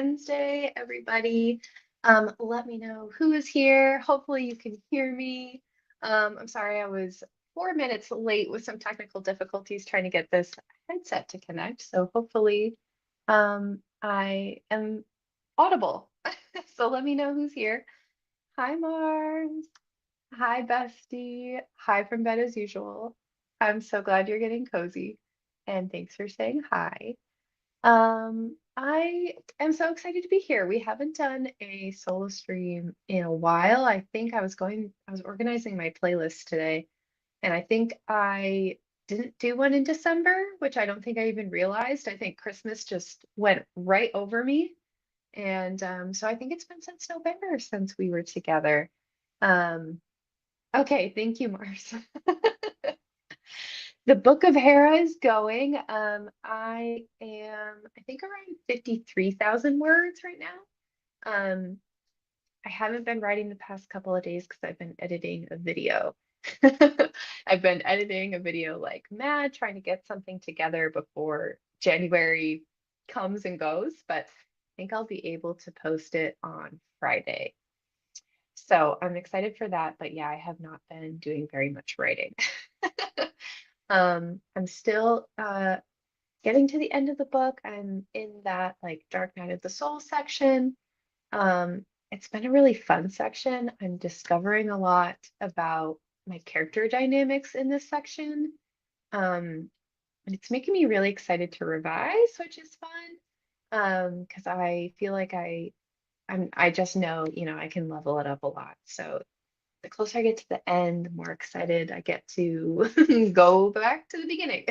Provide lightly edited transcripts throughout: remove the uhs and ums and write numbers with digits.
Wednesday, everybody. Let me know who is here. Hopefully you can hear me. I'm sorry I was 4 minutes late with some technical difficulties trying to get this headset to connect. So hopefully I am audible. So let me know who's here. Hi, Mars. Hi, Bestie. Hi from bed as usual. I'm so glad you're getting cozy. And thanks for saying hi. I am so excited to be here. We haven't done a solo stream in a while. I was organizing my playlist today, and I think I didn't do one in December, which I don't think I even realized. I think Christmas just went right over me. And so I think it's been since November since we were together. Um, okay, thank you, Mars. The Book of Hera is going. I think, around 53,000 words right now. I haven't been writing the past couple of days because I've been editing a video. I've been editing a video like mad, trying to get something together before January comes and goes, but I think I'll be able to post it on Friday. So I'm excited for that, but yeah, I have not been doing very much writing. I'm still getting to the end of the book. I'm in that like Dark Night of the Soul section. It's been a really fun section. I'm discovering a lot about my character dynamics in this section. And it's making me really excited to revise, which is fun. Because I feel like I just know, I can level it up a lot. So the closer I get to the end, the more excited I get to go back to the beginning.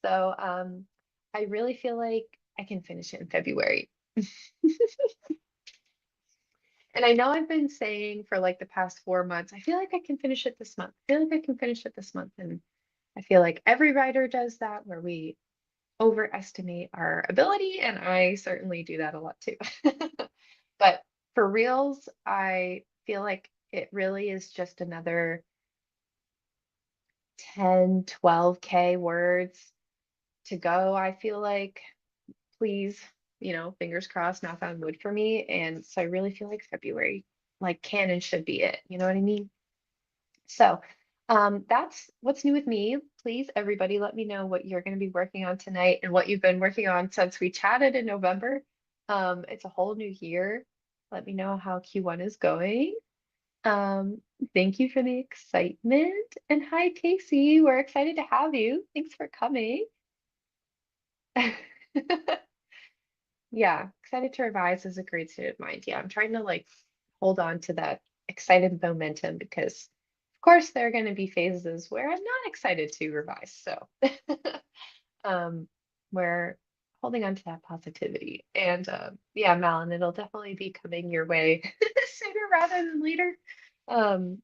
So I really feel like I can finish it in February. And I know I've been saying for like the past 4 months, I feel like I can finish it this month. I feel like I can finish it this month. And I feel like every writer does that where we overestimate our ability. And I certainly do that a lot too. But for reals, I feel like it really is just another 10, 12K words to go. I feel like, please, fingers crossed, knock on wood for me. And so I really feel like February, like, can and should be it. You know what I mean? So that's what's new with me. Please, everybody, let me know what you're going to be working on tonight and what you've been working on since we chatted in November. It's a whole new year. Let me know how Q1 is going. Um, Thank you for the excitement. And hi, Casey. We're excited to have you. Thanks for coming. Yeah, excited to revise is a great state of mind. Yeah, I'm trying to like hold on to that excited momentum because, of course, there are going to be phases where I'm not excited to revise. So, um, we're holding on to that positivity. And yeah, Malin, it'll definitely be coming your way sooner rather than later. Um,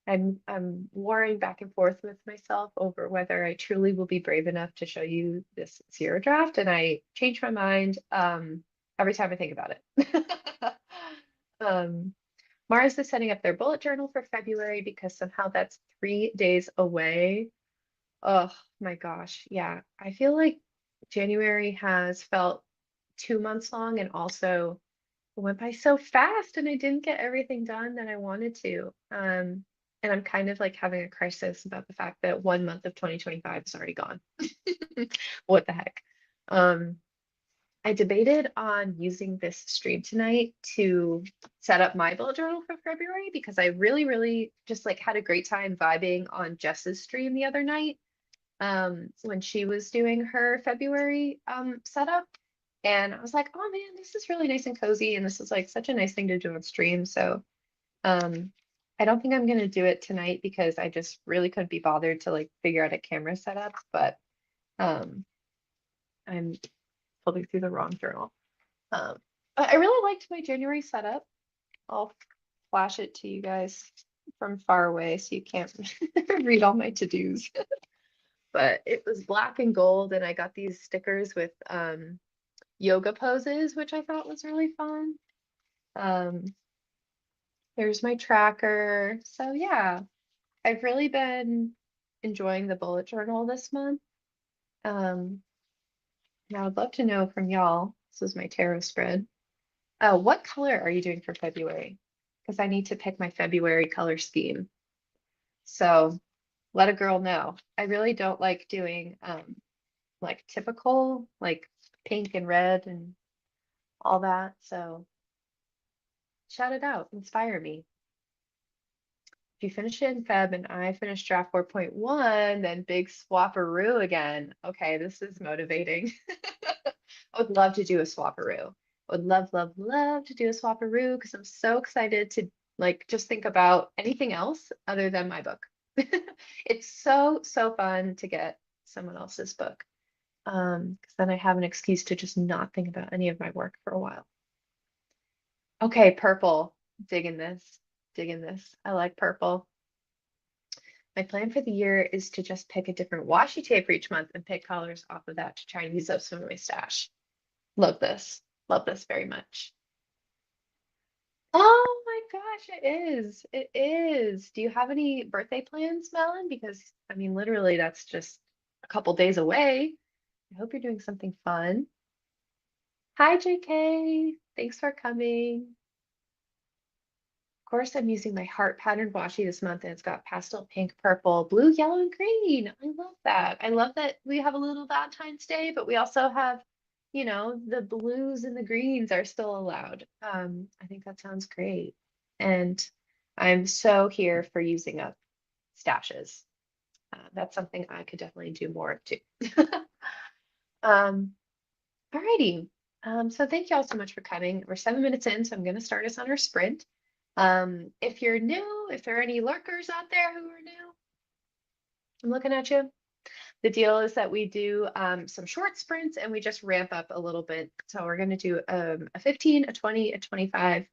I'm warring back and forth with myself over whether I truly will be brave enough to show you this zero draft, and I change my mind every time I think about it. Um, Mars is setting up their bullet journal for February because somehow that's 3 days away. Oh my gosh, yeah. I feel like January has felt 2 months long and also went by so fast and I didn't get everything done that I wanted to. And I'm kind of like having a crisis about the fact that 1 month of 2025 is already gone. What the heck? Um, I debated on using this stream tonight to set up my bullet journal for February because I really, really just like had a great time vibing on Jess's stream the other night when she was doing her February setup. And I was like, oh man, this is really nice and cozy. And this is like such a nice thing to do on stream. So um, I don't think I'm going to do it tonight because I just really couldn't be bothered to like figure out a camera setup. But um, I'm flipping through the wrong journal. Um, but I really liked my January setup. I'll flash it to you guys from far away so you can't read all my to-dos. But it was black and gold, and I got these stickers with yoga poses, which I thought was really fun. Um, there's my tracker. So yeah, I've really been enjoying the bullet journal this month. And I would love to know from y'all This is my tarot spread. Oh, what color are you doing for February? Because I need to pick my February color scheme. So let a girl know. I really don't like doing like typical, like pink and red and all that. So shout it out, inspire me. If you finish it in Feb and I finish draft 4.1, then big swapperoo again. Okay, this is motivating. I would love to do a swapperoo. I would love, love, love to do a swapperoo because I'm so excited to like just think about anything else other than my book. It's so, so fun to get someone else's book. Because then I have an excuse to just not think about any of my work for a while. Okay, purple. Digging this. Digging this. I like purple. My plan for the year is to just pick a different washi tape for each month and pick colors off of that to try and use up some of my stash. Love this. Love this very much. Oh my gosh, it is. It is. Do you have any birthday plans, Melon? Because I mean, literally, that's just a couple days away. I hope you're doing something fun. Hi, JK. Thanks for coming. Of course, I'm using my heart pattern washi this month, and it's got pastel pink, purple, blue, yellow, and green. I love that. I love that we have a little Valentine's Day, but we also have, the blues and the greens are still allowed. I think that sounds great. And I'm so here for using up stashes. That's something I could definitely do more of too. Um, Alrighty. So thank you all so much for coming. We're 7 minutes in, so I'm going to start us on our sprint. If you're new, if there are any lurkers out there who are new, I'm looking at you. The deal is that we do some short sprints and we just ramp up a little bit. So we're going to do a 15, a 20, a 25,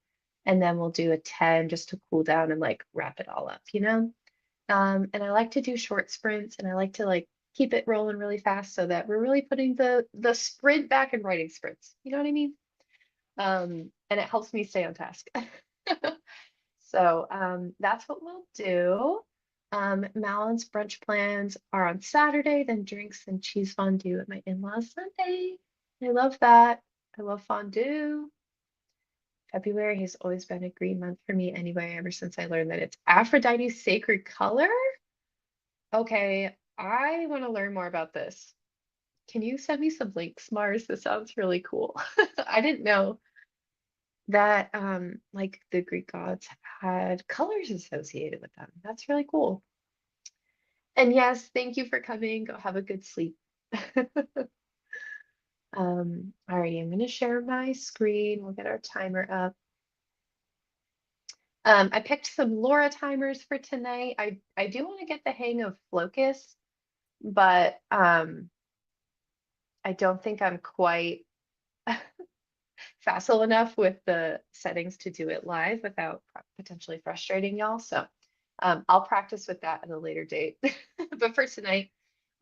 and then we'll do a 10 just to cool down and like wrap it all up, you know? And I like to do short sprints and I like to like keep it rolling really fast so that we're really putting the sprint back in writing sprints. You know what I mean? And it helps me stay on task. So that's what we'll do. Malon's brunch plans are on Saturday, then drinks and cheese fondue at my in-laws Sunday. I love that. I love fondue. February has always been a green month for me anyway, ever since I learned that it's Aphrodite's sacred color. Okay, I want to learn more about this. Can you send me some links, Mars? This sounds really cool. I didn't know that like the Greek gods had colors associated with them. That's really cool. And yes, thank you for coming. Go have a good sleep. Alrighty, I'm gonna share my screen. We'll get our timer up. I picked some Laura timers for tonight. I do want to get the hang of Flocus, but I don't think I'm quite facile enough with the settings to do it live without potentially frustrating y'all. So I'll practice with that at a later date. But for tonight,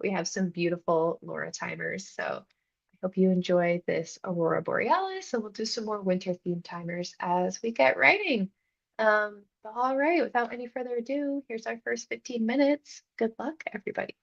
we have some beautiful Laura timers. So I hope you enjoy this Aurora Borealis, and we'll do some more winter themed timers as we get writing. But all right, without any further ado, here's our first 15 minutes. Good luck, everybody.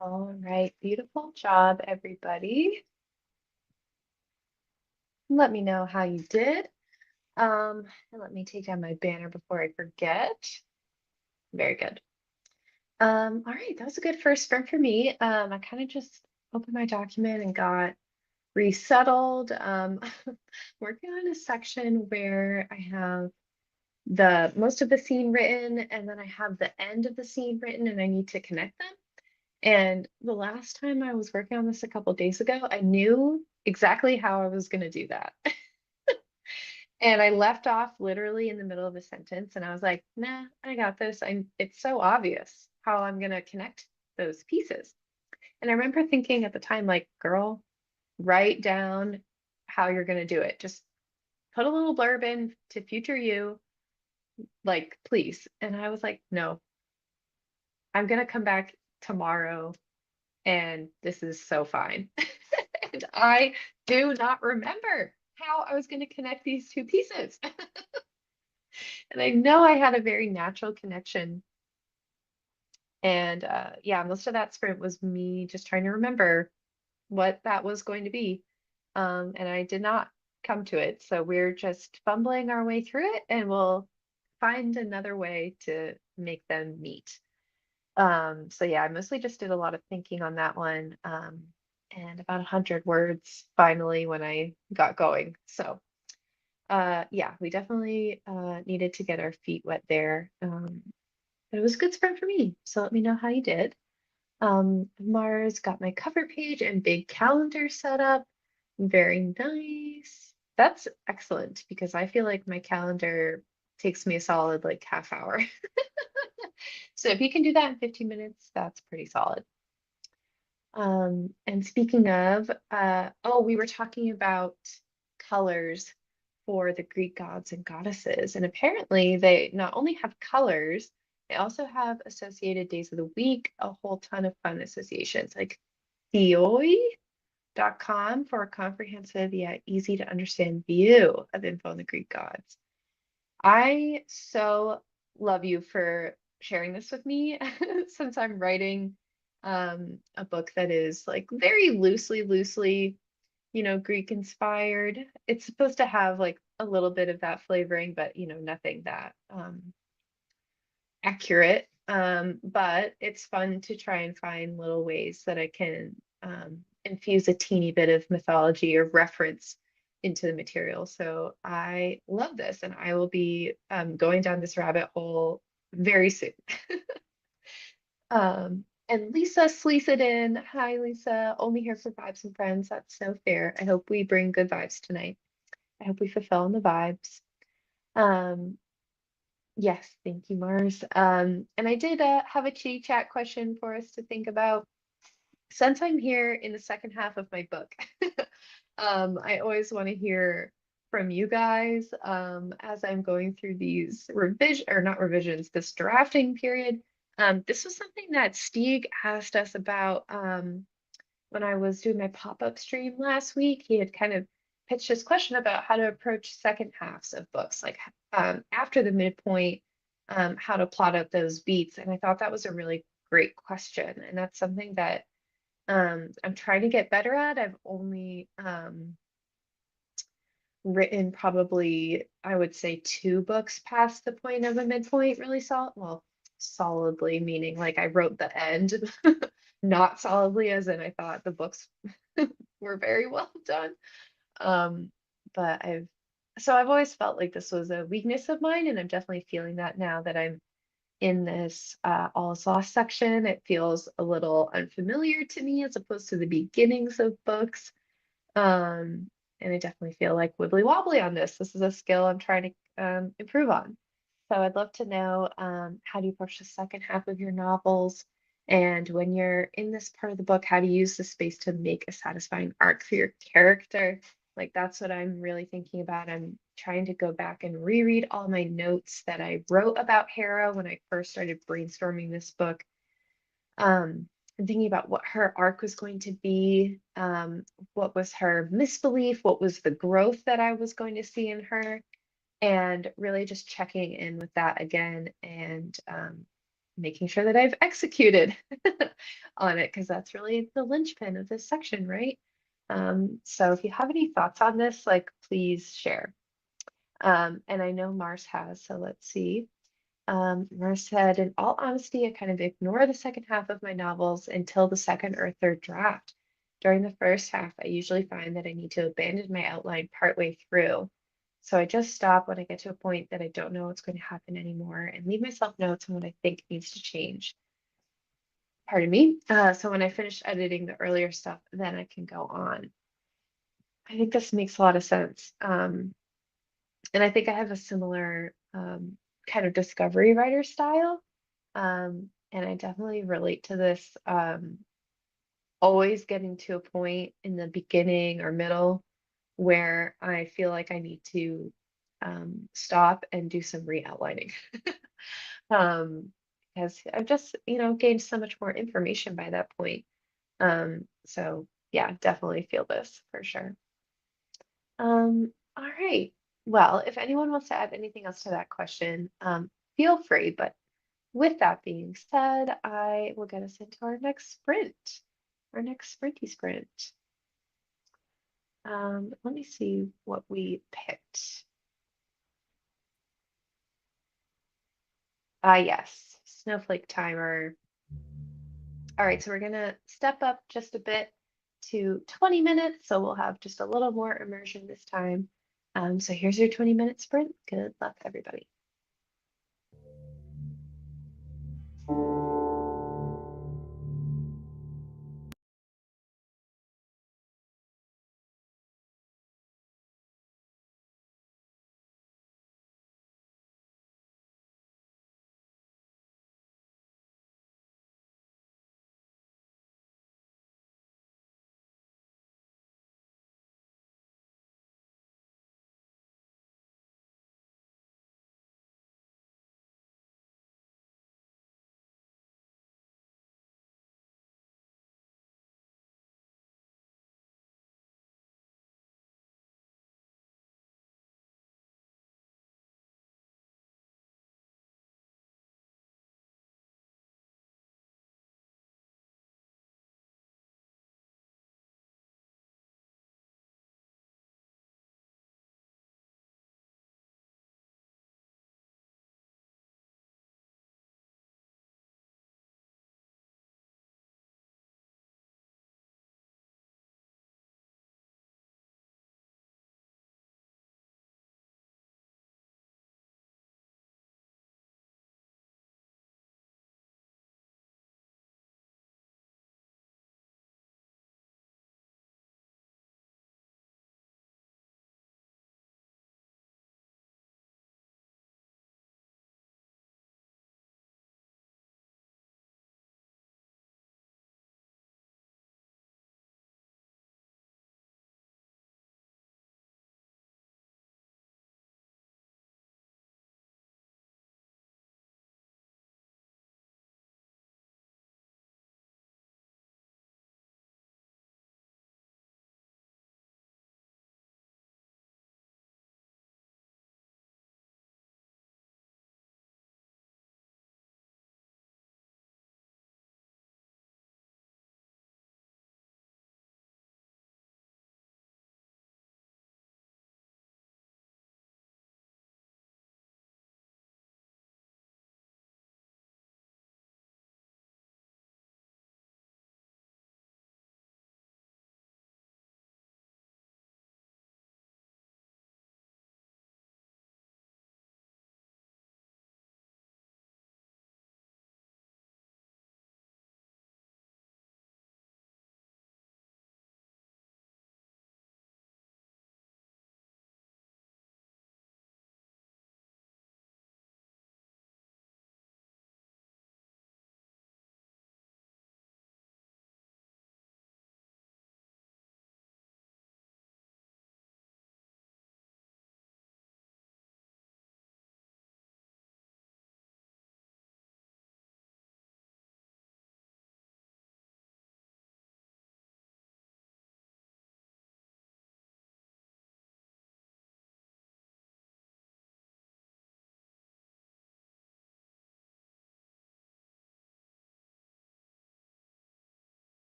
All right, beautiful job, everybody. Let me know how you did. And let me take down my banner before I forget. Very good. All right, that was a good first sprint for me. I kind of just opened my document and got resettled. Working on a section where I have the most of the scene written, and then I have the end of the scene written, and I need to connect them. And the last time I was working on this a couple days ago, I knew exactly how I was going to do that. And I left off literally in the middle of a sentence, and I was like, nah, I got this. It's so obvious how I'm going to connect those pieces. And I remember thinking at the time, like, girl, write down how you're going to do it. Just put a little blurb in to future you, like, please. And I was like, no, I'm going to come back tomorrow, and this is so fine. And I do not remember how I was going to connect these two pieces. And I know I had a very natural connection. And yeah, most of that sprint was me just trying to remember what that was going to be. And I did not come to it. So we're just fumbling our way through it, and we'll find another way to make them meet. So yeah, I mostly just did a lot of thinking on that one. And about 100 words finally when I got going. So yeah, we definitely needed to get our feet wet there. But it was a good sprint for me. So let me know how you did. Mars got my cover page and big calendar set up. Very nice. That's excellent because I feel like my calendar takes me a solid like half hour. So if you can do that in 15 minutes, that's pretty solid. And speaking of, oh, we were talking about colors for the Greek gods and goddesses. And apparently they not only have colors, they also have associated days of the week, a whole ton of fun associations like theoi.com for a comprehensive yet easy to understand view of info on the Greek gods. I so love you for sharing this with me since I'm writing a book that is like very loosely, Greek inspired. It's supposed to have like a little bit of that flavoring, but nothing that accurate. But it's fun to try and find little ways that I can infuse a teeny bit of mythology or reference into the material. So I love this, and I will be going down this rabbit hole very soon. And Lisa Sleece it in. Hi, Lisa. Only here for vibes and friends. That's so fair. I hope we bring good vibes tonight. I hope we fulfill on the vibes. Um, yes, thank you, Mars. And I did have a chitty chat question for us to think about. Since I'm here in the second half of my book, I always want to hear from you guys as I'm going through these revision or not revisions, this drafting period. This was something that Stieg asked us about when I was doing my pop-up stream last week. He had kind of pitched this question about how to approach second halves of books, like after the midpoint, how to plot out those beats. And I thought that was a really great question. And that's something that I'm trying to get better at. I've only written probably, I would say, 2 books past the point of a midpoint, really solid. Well, solidly meaning like I wrote the end, not solidly as in I thought the books were very well done. Um, but I've always felt like this was a weakness of mine, and I'm definitely feeling that now that I'm in this all is lost section. It feels a little unfamiliar to me as opposed to the beginnings of books. And I definitely feel like wibbly wobbly on this. This is a skill I'm trying to improve on. So I'd love to know how do you approach the second half of your novels? And when you're in this part of the book, how do you use the space to make a satisfying arc for your character? Like that's what I'm really thinking about. I'm trying to go back and reread all my notes that I wrote about Hera when I first started brainstorming this book. And thinking about what her arc was going to be, what was her misbelief, what was the growth that I was going to see in her, and really just checking in with that again and making sure that I've executed on it because that's really the linchpin of this section, right? So if you have any thoughts on this, like please share. And I know Mars has, so let's see. Mars said, in all honesty, I kind of ignore the second half of my novels until the second or third draft. During the first half, I usually find that I need to abandon my outline partway through. So I just stop when I get to a point that I don't know what's going to happen anymore and leave myself notes on what I think needs to change. Pardon me. So when I finish editing the earlier stuff, then I can go on. I think this makes a lot of sense. And I think I have a similar kind of discovery writer style. And I definitely relate to this. Always getting to a point in the beginning or middle where I feel like I need to stop and do some re-outlining. Because I've just, gained so much more information by that point. So yeah, definitely feel this for sure. All right. Well, if anyone wants to add anything else to that question, feel free. But with that being said, I will get us into our next sprinty sprint. Let me see what we picked. Yes, snowflake timer. All right, so we're gonna step up just a bit to 20 minutes, so we'll have just a little more immersion this time. So here's your 20-minute sprint. Good luck, everybody.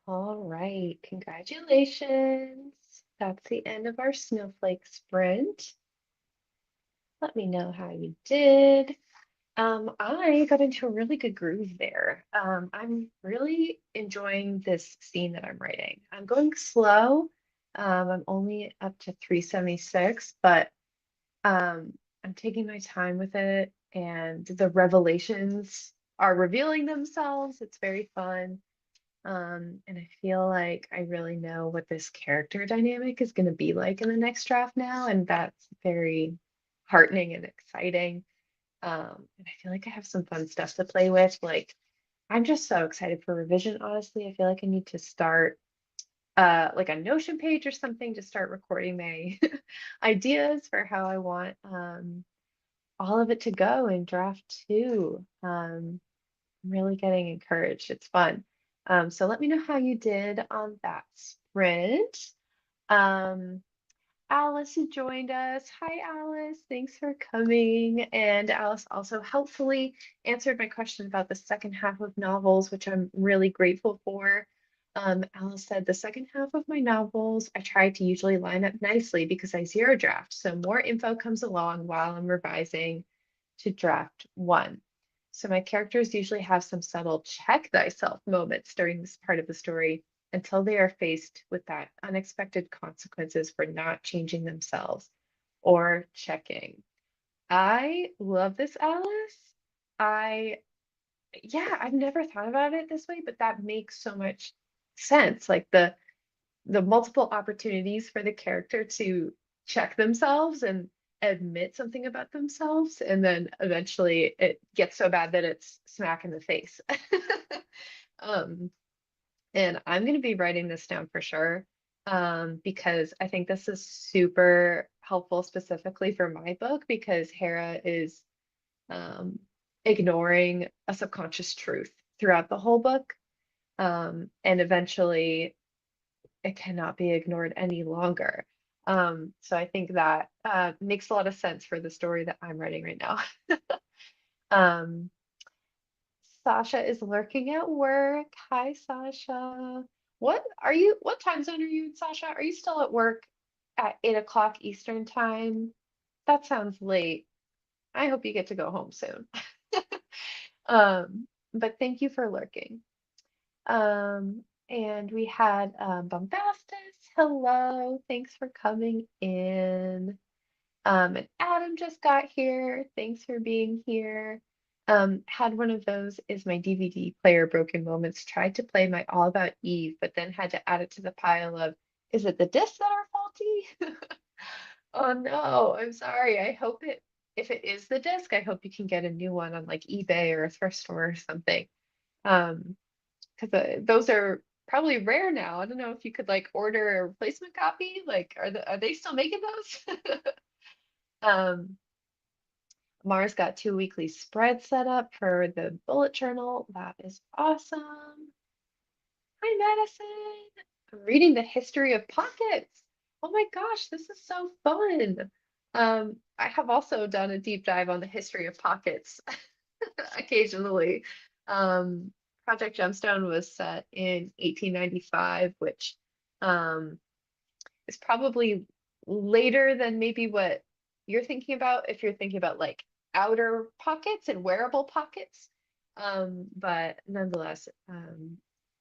All right, congratulations. That's the end of our snowflake sprint. Let me know how you did. I got into a really good groove there. I'm really enjoying this scene that I'm writing. I'm going slow. I'm only up to 376, but I'm taking my time with it, and the revelations are revealing themselves. It's very fun. And I feel like I really know what this character dynamic is going to be like in the next draft now, and that's very heartening and exciting. And I feel like I have some fun stuff to play with. Like, I'm just so excited for revision, honestly. I feel like I need to start like a Notion page or something to start recording my ideas for how I want all of it to go in draft two. I'm really getting encouraged. It's fun. So let me know how you did on that sprint. Um, Alice who joined us. Hi, Alice. Thanks for coming. And Alice also helpfully answered my question about the second half of novels, which I'm really grateful for. Alice said, the second half of my novels, I try to usually line up nicely because I zero draft. So more info comes along while I'm revising to draft one. So my characters usually have some subtle check thyself moments during this part of the story until they are faced with that unexpected consequences for not changing themselves or checking. I love this, Alice. I, yeah, I've never thought about it this way, but that makes so much sense. Like the multiple opportunities for the character to check themselves and admit something about themselves, and then eventually it gets so bad that it's smack in the face. Um, and I'm going to be writing this down for sure, because I think this is super helpful specifically for my book because Hera is um, ignoring a subconscious truth throughout the whole book. And eventually it cannot be ignored any longer. So I think that makes a lot of sense for the story that I'm writing right now. Um, Sasha is lurking at work. Hi, Sasha. What time zone are you in, Sasha? Are you still at work at 8 o'clock Eastern time? That sounds late. I hope you get to go home soon. But thank you for lurking. And we had Bombastus. Hello, thanks for coming in. And Adam just got here. Thanks for being here. Had one of those is my DVD player broken moments. Tried to play my All About Eve, but then had to add it to the pile of, is it the discs that are faulty? Oh no, I'm sorry. If it is the disc, I hope you can get a new one on like eBay or a thrift store or something. Um, because those are probably rare now. I don't know if you could like order a replacement copy. Like, are they still making those? Um, Mars got 2 weekly spreads set up for the bullet journal. That is awesome. Hi, Madison. I'm reading the history of pockets. Oh my gosh, this is so fun. I have also done a deep dive on the history of pockets occasionally. Um, Project Gemstone was set in 1895, which um, is probably later than maybe what you're thinking about if you're thinking about like outer pockets and wearable pockets. But nonetheless,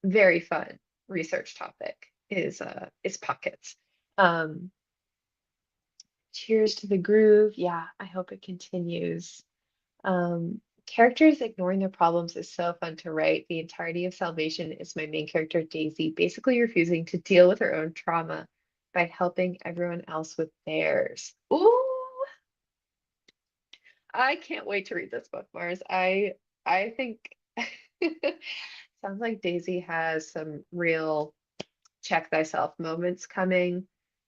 very fun research topic is pockets. Um, Cheers to the groove. Yeah, I hope it continues. Characters ignoring their problems is so fun to write. The entirety of Salvation is my main character, Daisy, basically refusing to deal with her own trauma by helping everyone else with theirs. Ooh, I can't wait to read this book, Mars. I think sounds like Daisy has some real check thyself moments coming.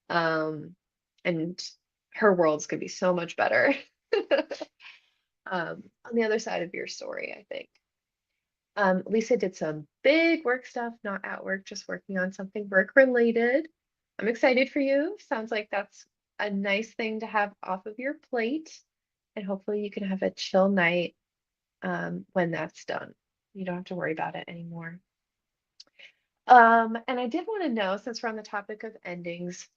Um, and her world's gonna be so much better. On the other side of your story, I think. Lisa did some big work stuff, not at work, just working on something work related. I'm excited for you. Sounds like that's a nice thing to have off of your plate. And hopefully you can have a chill night when that's done. You don't have to worry about it anymore. And I did want to know, since we're on the topic of endings,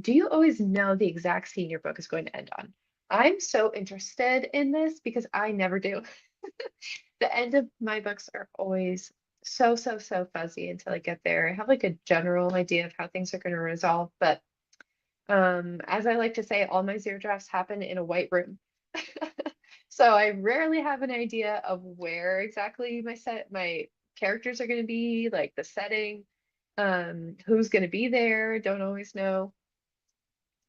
do you always know the exact scene your book is going to end on? I'm so interested in this because I never do. The end of my books are always so fuzzy until I get there. I have like a general idea of how things are going to resolve, but as I like to say, all my zero drafts happen in a white room. So I rarely have an idea of where exactly my characters are going to be, like the setting, who's going to be there, don't always know.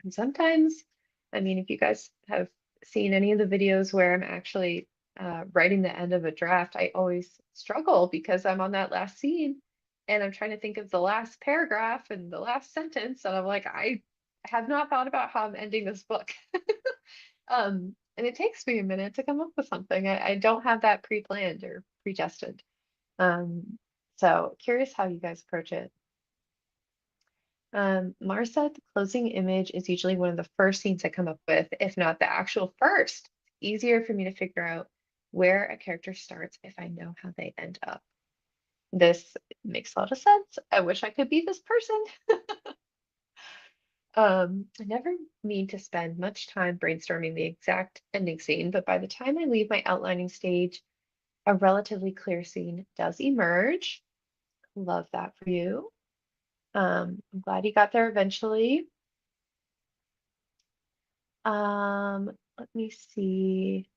And sometimes, I mean, if you guys have seen any of the videos where I'm actually writing the end of a draft, I always struggle because I'm on that last scene and I'm trying to think of the last paragraph and the last sentence. And I'm like, I have not thought about how I'm ending this book. And it takes me a minute to come up with something. I don't have that pre-planned or predestined. Um, so curious how you guys approach it. Mars said the closing image is usually one of the first scenes I come up with, if not the actual first. Easier for me to figure out where a character starts if I know how they end up. This makes a lot of sense. I wish I could be this person. I never mean to spend much time brainstorming the exact ending scene, but by the time I leave my outlining stage, a relatively clear scene does emerge. Love that for you. I'm glad you got there eventually. Let me see.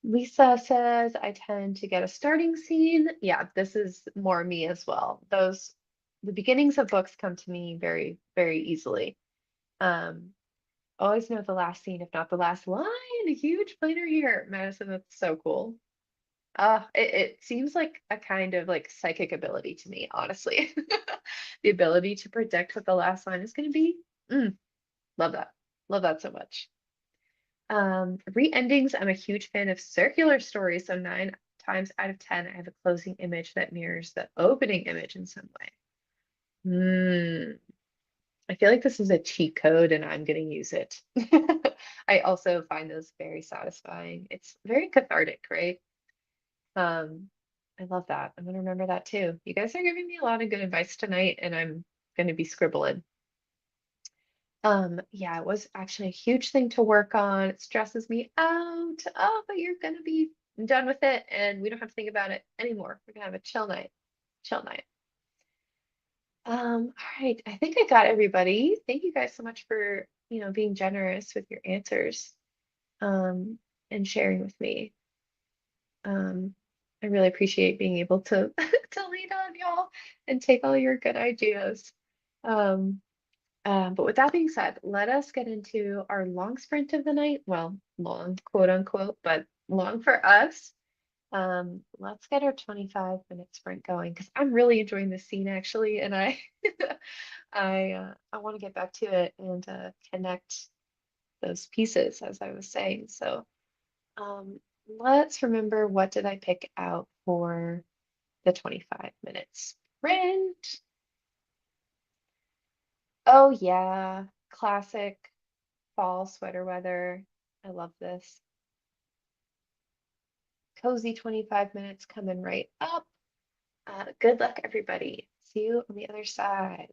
Lisa says I tend to get a starting scene. Yeah, this is more me as well. The beginnings of books come to me very easily. Um, always know the last scene, if not the last line. A huge planner here, Madison. That's so cool. It seems like a kind of like psychic ability to me, honestly. The ability to predict what the last line is going to be. Mm, love that. Love that so much. Re-endings, I'm a huge fan of circular stories, so 9 times out of 10, I have a closing image that mirrors the opening image in some way. I feel like this is a cheat code and I'm going to use it. I also find those very satisfying. It's very cathartic, right? Um, I love that. I'm going to remember that too. You guys are giving me a lot of good advice tonight, and I'm going to be scribbling. Yeah, it was actually a huge thing to work on. It stresses me out. Oh, but you're gonna be done with it and we don't have to think about it anymore. We're gonna have a chill night. Chill night. All right. I think I got everybody. Thank you guys so much for, being generous with your answers, um, and sharing with me. Um, I really appreciate being able to to lean on y'all and take all your good ideas. Um, but with that being said, let us get into our long sprint of the night. Well, long, quote unquote, but long for us. Let's get our 25-minute sprint going because I'm really enjoying this scene actually, and I I want to get back to it and connect those pieces as I was saying. So let's remember, what did I pick out for the 25-minute sprint? Oh yeah, classic fall sweater weather. I love this. Cozy 25 minutes coming right up. Good luck, everybody. See you on the other side.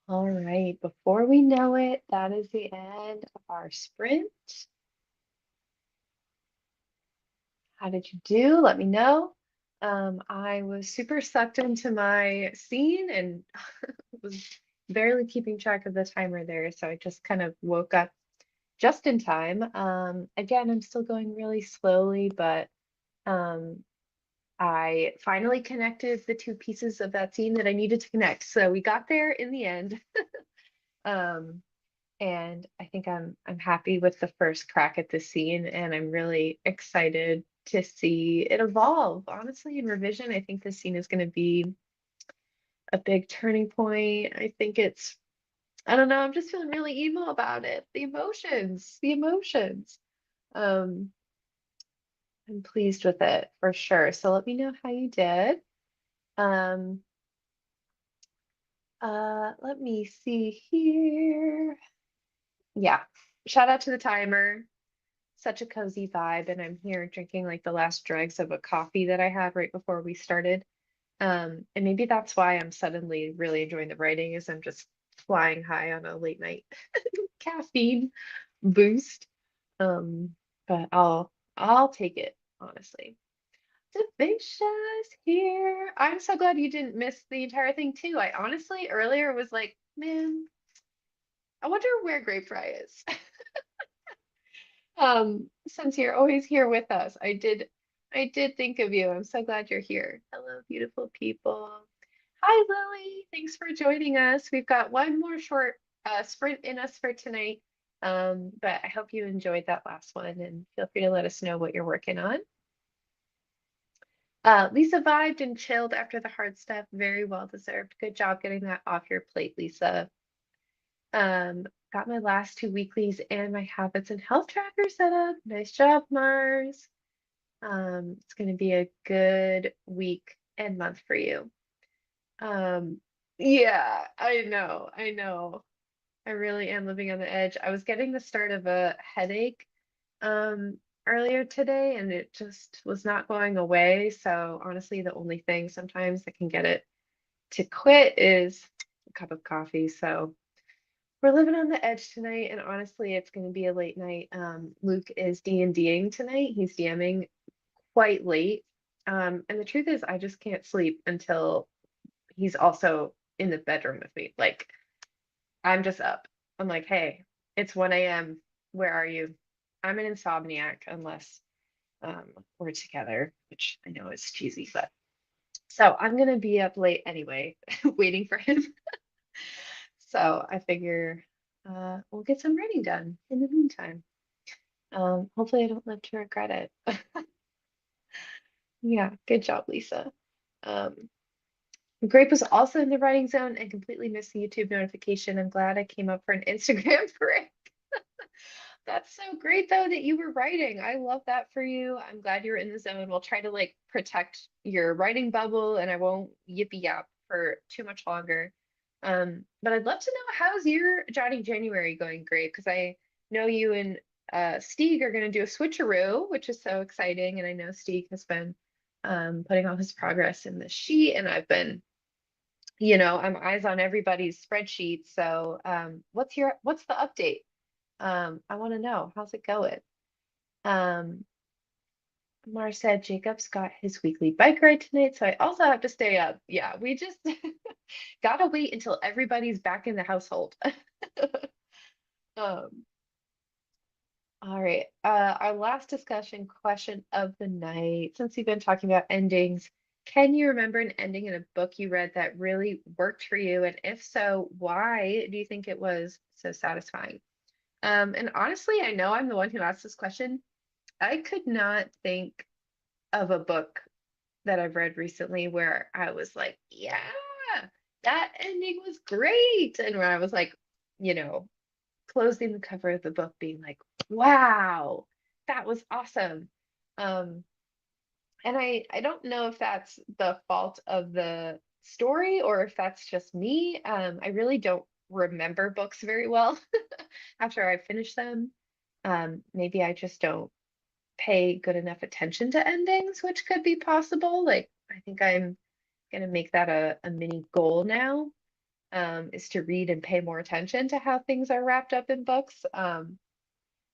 All right, before we know it, that is the end of our sprint. How did you do? Let me know. I was super sucked into my scene and was barely keeping track of the timer there, so I just kind of woke up just in time. Again, I'm still going really slowly, but um, I finally connected the two pieces of that scene that I needed to connect. So we got there in the end. Um, and I think I'm happy with the first crack at the scene, and I'm really excited to see it evolve. Honestly, in revision, I think this scene is going to be a big turning point. I think it's, I don't know, I'm just feeling really emo about it. The emotions, the emotions. Um, I'm pleased with it for sure. So let me know how you did. Um, let me see here. Yeah, shout out to the timer. Such a cozy vibe, and I'm here drinking like the last dregs of a coffee that I had right before we started. And maybe that's why I'm suddenly really enjoying the writing, is I'm just flying high on a late night caffeine boost. Um, but I'll take it, honestly. Delicious here. I'm so glad you didn't miss the entire thing too. I honestly earlier was like, man, I wonder where Grape Fry is. Since you're always here with us, I did think of you. I'm so glad you're here. Hello, beautiful people. Hi, Lily. Thanks for joining us. We've got one more short sprint in us for tonight. But I hope you enjoyed that last one and feel free to let us know what you're working on. Lisa vibed and chilled after the hard stuff. Very well deserved. Good job getting that off your plate, Lisa. Um, got my last two weeklies and my habits and health tracker set up. Nice job, Mars. It's going to be a good week and month for you. Um, yeah, I know, I know. I really am living on the edge. I was getting the start of a headache earlier today, and it just was not going away. So honestly, the only thing sometimes that can get it to quit is a cup of coffee. So we're living on the edge tonight, and honestly, it's going to be a late night. Luke is D&Ding tonight. He's DMing quite late. And the truth is, I just can't sleep until he's also in the bedroom with me. Like, I'm just up. I'm like, hey, it's 1 a.m. Where are you? I'm an insomniac unless we're together, which I know is cheesy, but so I'm gonna be up late anyway, waiting for him. So I figure we'll get some writing done in the meantime. Hopefully I don't live to regret it. Yeah, good job, Lisa. Um, Grape was also in the writing zone and completely missed the YouTube notification. I'm glad I came up for an Instagram break. That's so great though that you were writing. I love that for you. I'm glad you're in the zone. We'll try to like protect your writing bubble and I won't yippee yap for too much longer. But I'd love to know, how's your Johnny January going, Grape? Because I know you and Stieg are going to do a switcheroo, which is so exciting. And I know Stieg has been putting all his progress in the sheet, and I've been, I'm eyes on everybody's spreadsheet. So what's the update? I want to know, how's it going? Um, Mar said Jacob's got his weekly bike ride tonight, so I also have to stay up. Yeah, we just gotta wait until everybody's back in the household. Um, all right. Our last discussion question of the night, since we've been talking about endings, can you remember an ending in a book you read that really worked for you? And if so, why do you think it was so satisfying? And honestly, I know I'm the one who asked this question. I could not think of a book that I've read recently where I was like, yeah, that ending was great. And where I was like, you know, closing the cover of the book being like, wow, that was awesome. Um, and I don't know if that's the fault of the story or if that's just me. I really don't remember books very well after I finish them. Maybe I just don't pay good enough attention to endings, which could be possible. Like, I think I'm gonna make that a mini goal now. is to read and pay more attention to how things are wrapped up in books. But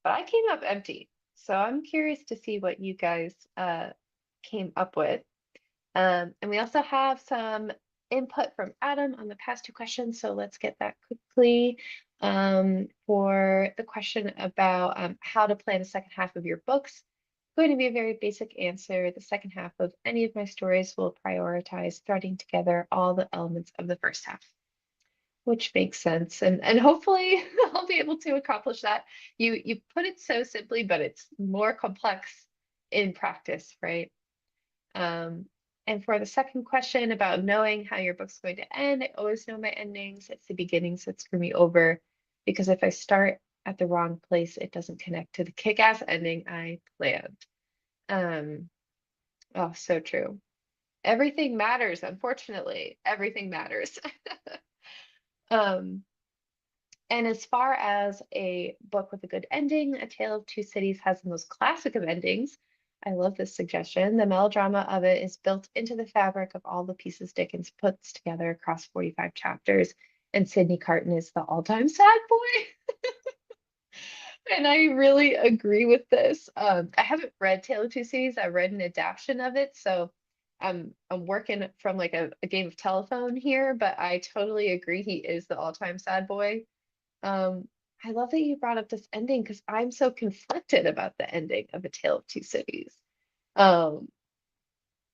I came up empty. So I'm curious to see what you guys came up with. And we also have some input from Adam on the past two questions, so let's get that quickly. For the question about how to plan the second half of your books, going to be a very basic answer. The second half of any of my stories will prioritize threading together all the elements of the first half, which makes sense. And hopefully I'll be able to accomplish that. You put it so simply, but it's more complex in practice, right? Um, and for the second question about knowing how your book's going to end, I always know my endings. It's the beginnings that screw me over because if I start at the wrong place, it doesn't connect to the kick-ass ending I planned. Oh, so true. Everything matters, unfortunately. Everything matters. Um, and as far as a book with a good ending, A Tale of Two Cities has the most classic of endings. I love this suggestion. The melodrama of it is built into the fabric of all the pieces Dickens puts together across 45 chapters, and Sidney Carton is the all-time sad boy. And I really agree with this. I haven't read Tale of Two Cities. I've read an adaptation of it, so I'm working from like a game of telephone here, but I totally agree he is the all-time sad boy. Um, I love that you brought up this ending because I'm so conflicted about the ending of A Tale of Two Cities. Um,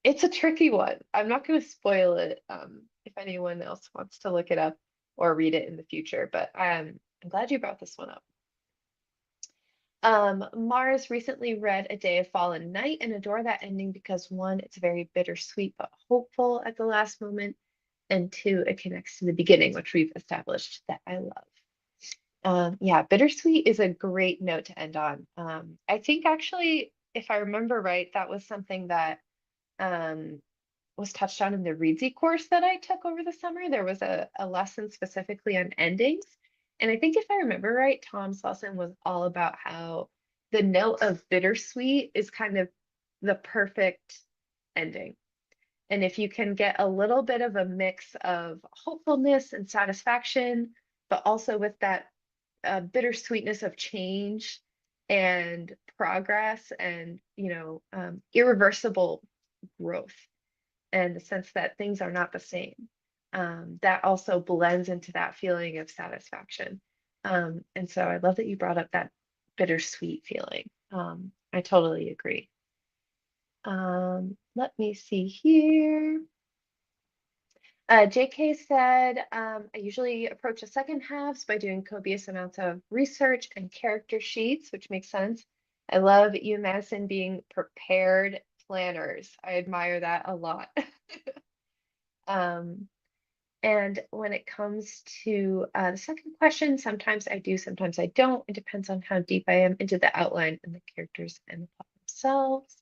it's a tricky one. I'm not going to spoil it if anyone else wants to look it up or read it in the future, but I'm glad you brought this one up. Mars recently read A Day of Fallen Night and adore that ending because one, it's very bittersweet but hopeful at the last moment, and two, it connects to the beginning, which we've established that I love. Yeah, bittersweet is a great note to end on. I think actually, if I remember right, that was something that um, was touched on in the Readsy course that I took over the summer. There was a lesson specifically on endings. And I think if I remember right, Tom's lesson was all about how the note of bittersweet is kind of the perfect ending. And if you can get a little bit of a mix of hopefulness and satisfaction, but also with that bittersweetness of change and progress and, irreversible growth and the sense that things are not the same. That also blends into that feeling of satisfaction. And so I love that you brought up that bittersweet feeling. I totally agree. Let me see here. JK said, I usually approach the second halves by doing copious amounts of research and character sheets, which makes sense. I love you, Madison, being prepared planners. I admire that a lot. Um, and when it comes to the second question, sometimes I do, sometimes I don't. It depends on how deep I am into the outline and the characters and the plot themselves.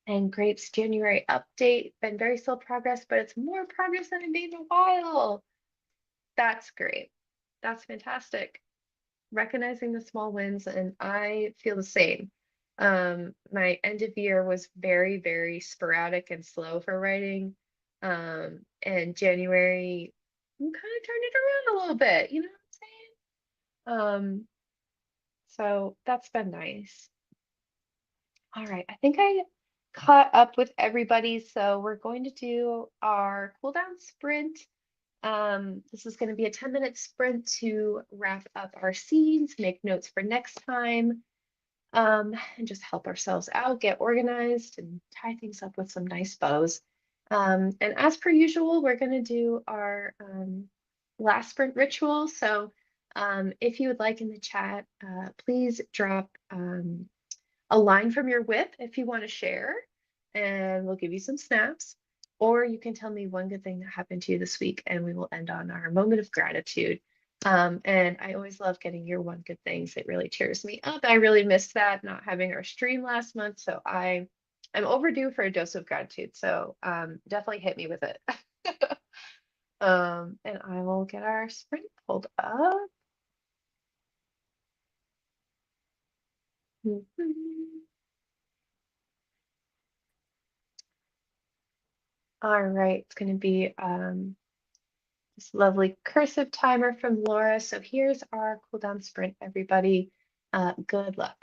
And Grape's January update, been very slow progress, but it's more progress than I made in a while. That's great. That's fantastic. Recognizing the small wins, and I feel the same. My end of year was very, very sporadic and slow for writing. And January, I'm kind of turned it around a little bit, you know what I'm saying? So that's been nice. All right, I think I caught up with everybody, so we're going to do our cool down sprint. This is going to be a 10-minute sprint to wrap up our scenes, make notes for next time, and just help ourselves out, get organized, and tie things up with some nice bows. And as per usual, we're going to do our last sprint ritual. So if you would like in the chat, please drop a line from your whip if you want to share, and we'll give you some snaps. Or you can tell me one good thing that happened to you this week, and we will end on our moment of gratitude. And I always love getting your one good things. It really cheers me up. I really missed that not having our stream last month, so I'm overdue for a dose of gratitude. So definitely hit me with it. And I will get our sprint pulled up. All right, it's going to be This lovely cursive timer from Laura. So here's our cool down sprint, everybody. Good luck.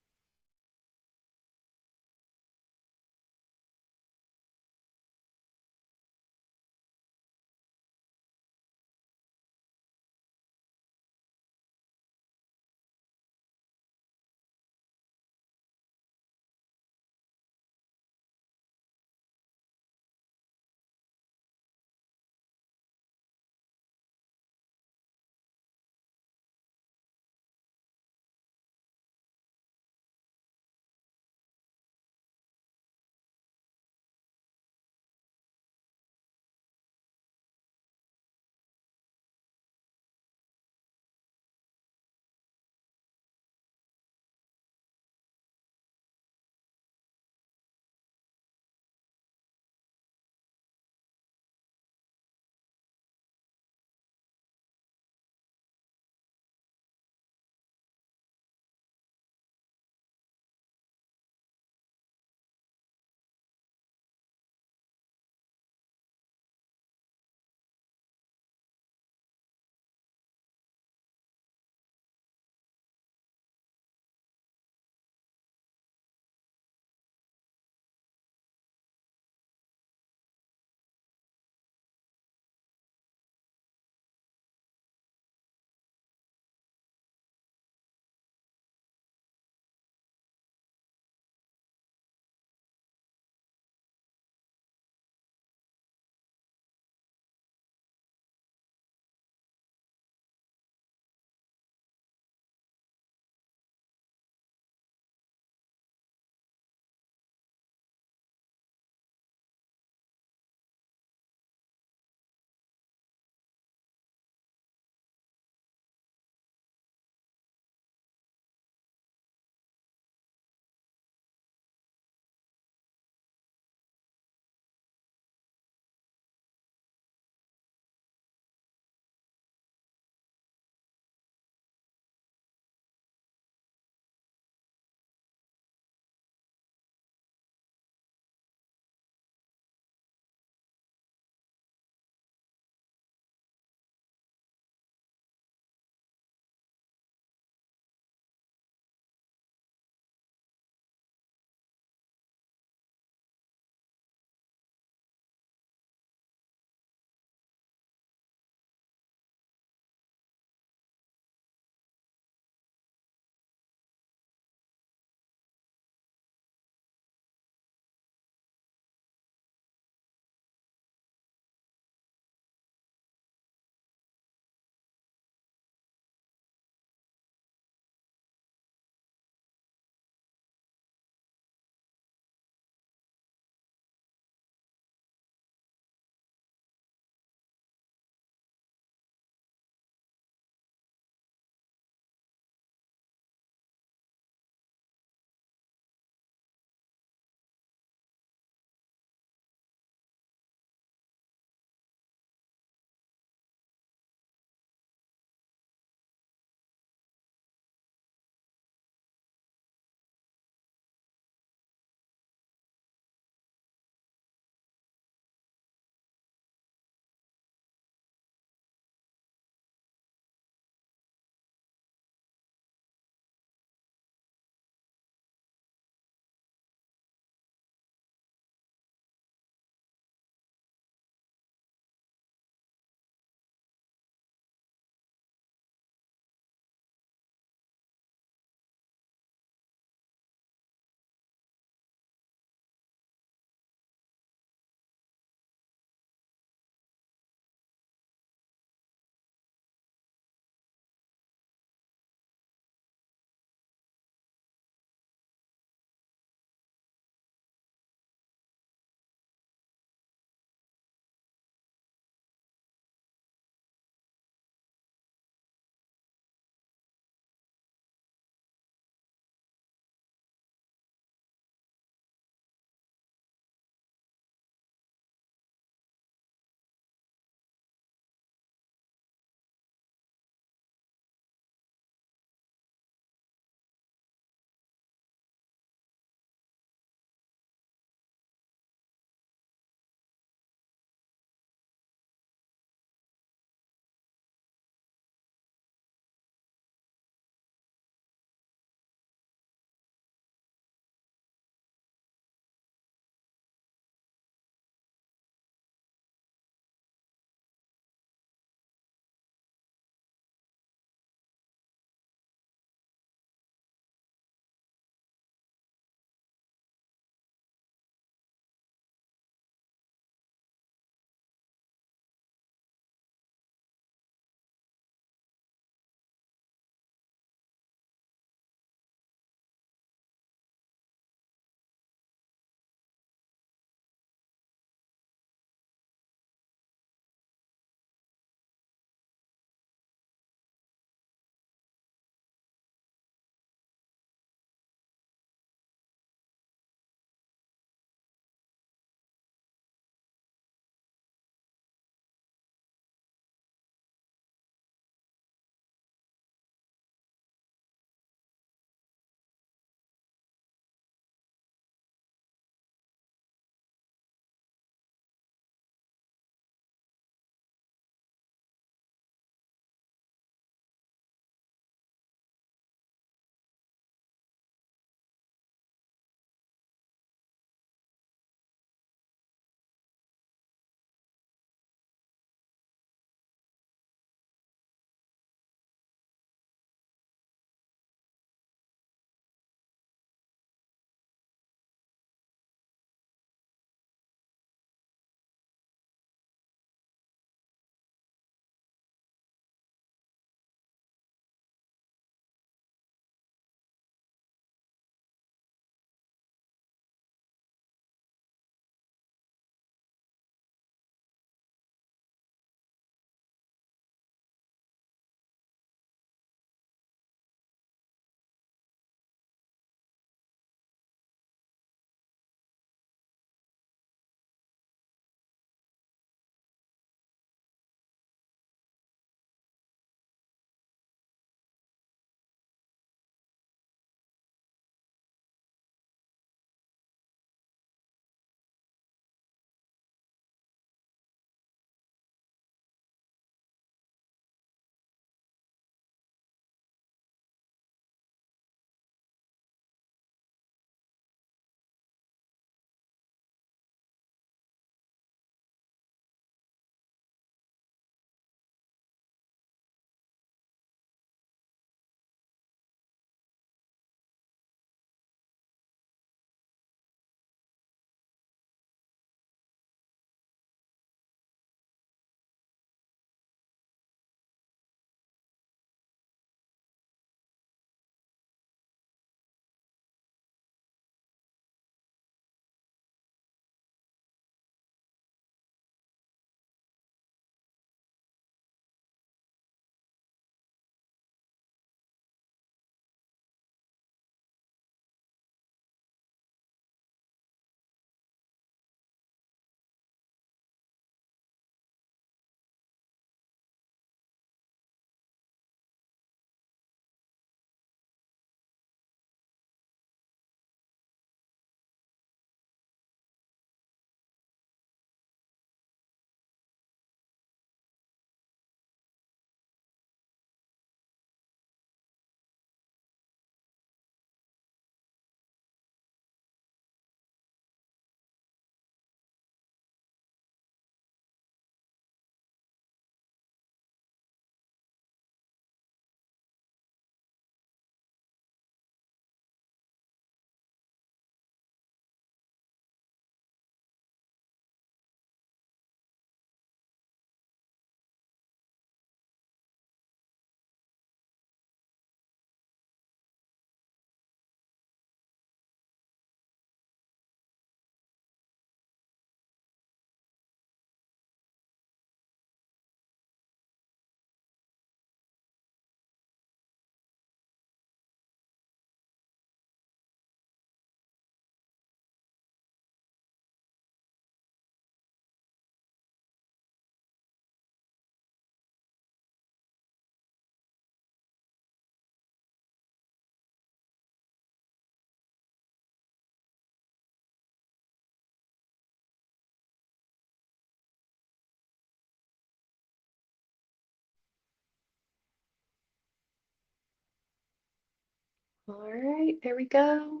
All right, there we go.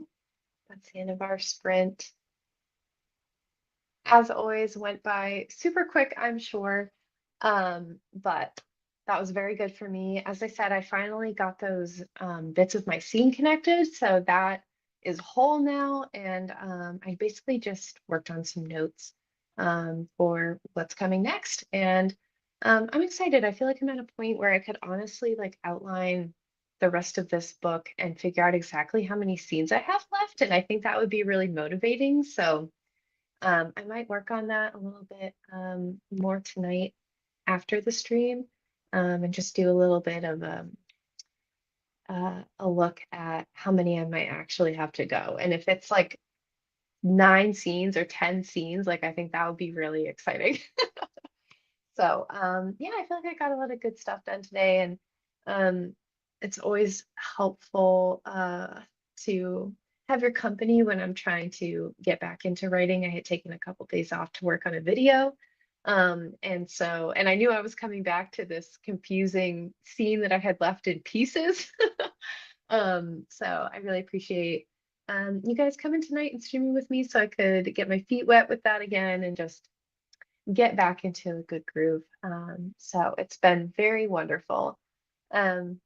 That's the end of our sprint. As always, went by super quick, I'm sure. But that was very good for me. As I said, I finally got those bits of my scene connected, so that is whole now. And I basically just worked on some notes for what's coming next. And I'm excited. I feel like I'm at a point where I could honestly like outline the rest of this book and figure out exactly how many scenes I have left. And I think that would be really motivating. So I might work on that a little bit more tonight after the stream and just do a little bit of a look at how many I might actually have to go. And if it's like 9 scenes or 10 scenes, like I think that would be really exciting. So yeah, I feel like I got a lot of good stuff done today, and it's always helpful to have your company when I'm trying to get back into writing. I had taken a couple days off to work on a video. And I knew I was coming back to this confusing scene that I had left in pieces. So I really appreciate you guys coming tonight and streaming with me so I could get my feet wet with that again and just get back into a good groove. So it's been very wonderful. Um,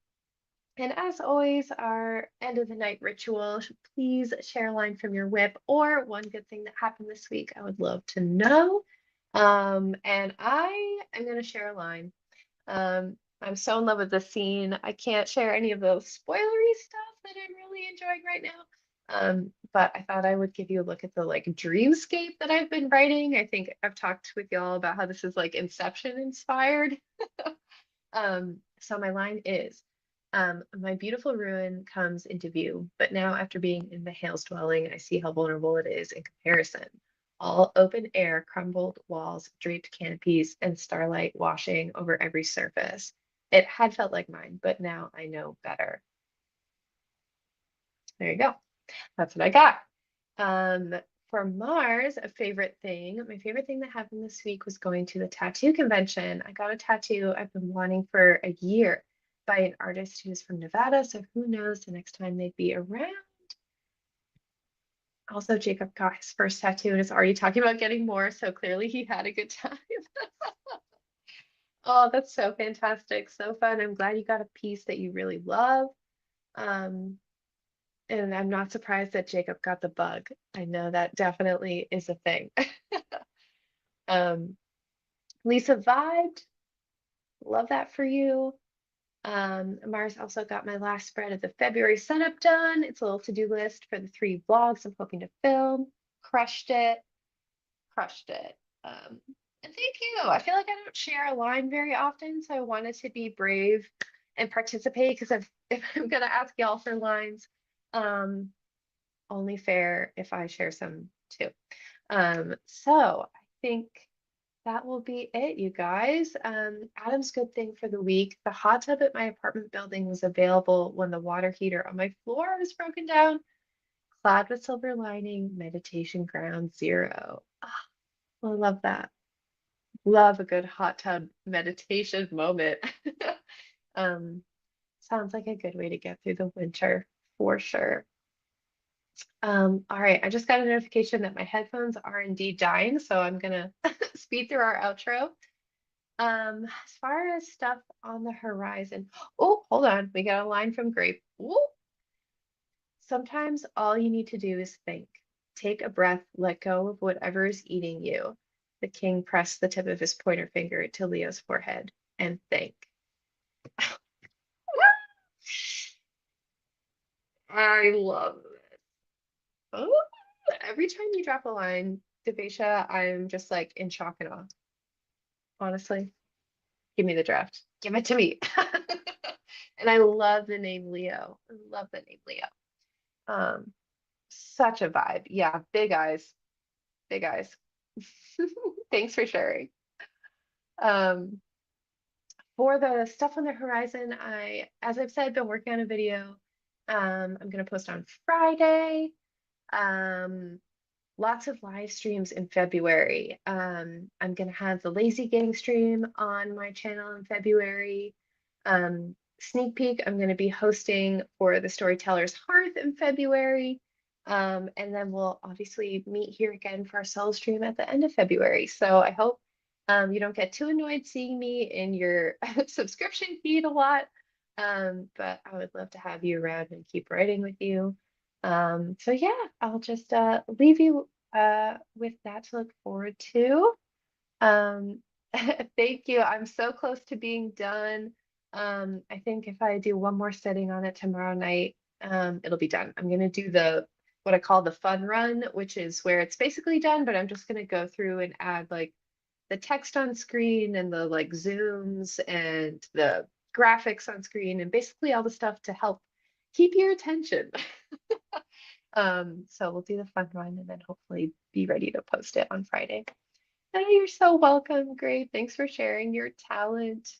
and as always, our end of the night ritual, please share a line from your whip or one good thing that happened this week. I would love to know. And I am going to share a line. I'm so in love with the scene. I can't share any of the spoilery stuff that I'm really enjoying right now. But I thought I would give you a look at the like dreamscape that I've been writing. I think I've talked with y'all about how this is like Inception inspired. So my line is, my beautiful ruin comes into view, but now after being in the Hale's dwelling, I see how vulnerable it is in comparison. All open air, crumbled walls, draped canopies, and starlight washing over every surface. It had felt like mine, but now I know better. There you go. That's what I got. For Mars, a favorite thing, my favorite thing that happened this week was going to the tattoo convention. I got a tattoo I've been wanting for a year by an artist who's from Nevada, so who knows the next time they'd be around. Also, Jacob got his first tattoo and is already talking about getting more, so clearly he had a good time. Oh, that's so fantastic. So fun. I'm glad you got a piece that you really love. Um, and I'm not surprised that Jacob got the bug. I know that definitely is a thing. Um, Lisa vibed. Love that for you. Mars also got my last spread of the February setup done. It's a little to-do list for the 3 vlogs I'm hoping to film. Crushed it. Crushed it. And thank you. I feel like I don't share a line very often, so I wanted to be brave and participate because if I'm gonna ask y'all for lines, only fair if I share some too. So I think that will be it, you guys. Adam's good thing for the week. The hot tub at my apartment building was available when the water heater on my floor was broken down. Cloud with silver lining, meditation ground zero. Ah, I love that. Love a good hot tub meditation moment. Um, Sounds like a good way to get through the winter for sure. All right, I just got a notification that my headphones are indeed dying, so I'm gonna speed through our outro. As far as stuff on the horizon, oh, hold on, we got a line from Grape. Ooh. Sometimes all you need to do is think. Take a breath, let go of whatever is eating you. The king pressed the tip of his pointer finger to Leo's forehead and think. I love it. Oh, every time you drop a line, Devasia, I'm just like in shock and awe. Honestly, give me the draft. Give it to me. And I love the name Leo. I love the name Leo. Um, Such a vibe. Yeah, big eyes. Big eyes. Thanks for sharing. Um, for the stuff on the horizon, as I've said, been working on a video. I'm gonna post on Friday. Um, Lots of live streams in February. I'm gonna have the Lazy Gang stream on my channel in February. sneak peek, I'm going to be hosting for the Storyteller's Hearth in February. And then we'll obviously meet here again for our solo stream at the end of February. So I hope you don't get too annoyed seeing me in your subscription feed a lot. But I would love to have you around and keep writing with you. So yeah, I'll just leave you with that to look forward to. Um, thank you. I'm so close to being done. I think if I do one more setting on it tomorrow night, it'll be done. I'm gonna do the what I call the fun run, which is where it's basically done, but I'm just gonna go through and add like the text on screen and the like zooms and the graphics on screen and basically all the stuff to help keep your attention. So we'll do the fun run and then hopefully be ready to post it on Friday. Oh, you're so welcome. Great. Thanks for sharing your talent.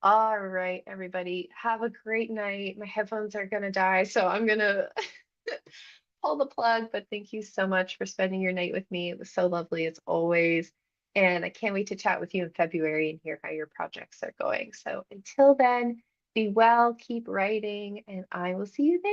All right, everybody. Have a great night. My headphones are gonna die, so I'm gonna pull the plug, but thank you so much for spending your night with me. It was so lovely as always. And I can't wait to chat with you in February and hear how your projects are going. So until then, be well, keep writing, and I will see you then.